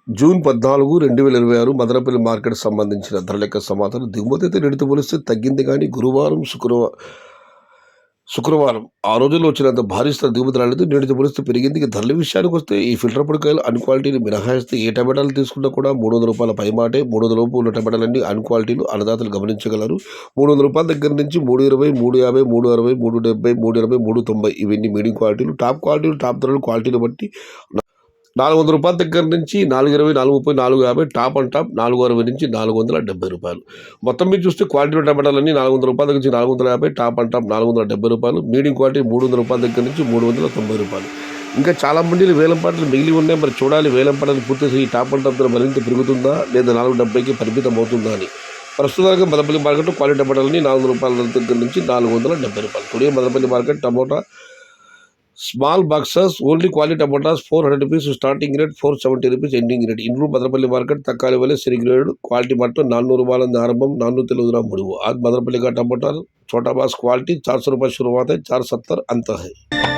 June 14, 2026 Madanapalle market సంబంధించిన ధర లెక్క సమాచారం. దిగుమతి అయితే నేటితో పోలిస్తే తగ్గింది కానీ శుక్రవారం ఆ రోజుల్లో వచ్చినంత భారీ స్థాయి దిగుమతి రాలేదు. నేటితో పోలిస్తే పెరిగింది. ఇక ధరల విషయానికి వస్తే ఈ ఫిల్టర్ పొడికాయలు అన్ క్వాలిటీని మినహాయిస్తే ఏ టమాటాలు తీసుకున్నా కూడా రూ. 300 పైమాటే. 300 లోపు ఉన్న టమాటాలన్నీ అన్ క్వాలిటీలు అన్నదాతలు గమనించగలరు. రూ. 300 దగ్గర నుంచి 320, 350, 360, 370, 380, 390 ఇవన్నీ మీడియం క్వాలిటీలు. టాప్ క్వాలిటీలు, టాప్ ధరలు క్వాలిటీని బట్టి రూ. 400 దగ్గర నుంచి 420, 430, 450 టాప్ అండ్ టాప్ 460 నుంచి రూ. 470. మొత్తం మీద చూస్తే క్వాలిటీ టమాటాలన్నీ రూ. 400 దగ్గర నుంచి 450, టాప్ అండ్ టాప్ రూ. 470. మీడియం క్వాలిటీ రూ. 300 దగ్గర నుంచి రూ. 390. ఇంకా చాలా మండీలు వేలం పాటలు మిగిలి ఉన్నాయి. మరి చూడాలి వేలం పాటలు పూర్తి ఈ టాప్ అండ్ టాప్ ధర మరింత పెరుగుతుందా లేదా 470కి పరిమితం అవుతుందా అని. ప్రస్తుతానికి మదనపల్లి మార్కెట్ క్వాలిటీ టమాటాలని రూ. 400 దగ్గర నుంచి రూ. 470. Today Madanapalle market tomato small boxes only quality tomatoes ₹400 starting rate, ₹470 ending rate. ఇండ్లు మదనపల్లి మార్కెट तत्काल वाले श्री ग्रेड क्वालिटी मट्टो ₹400 आरंभम ₹400 मुड़ू आज मदनपल्ली का टमाटर छोटा बास क्वालिटी ₹400 शुरुआत है, ₹470 अंत है।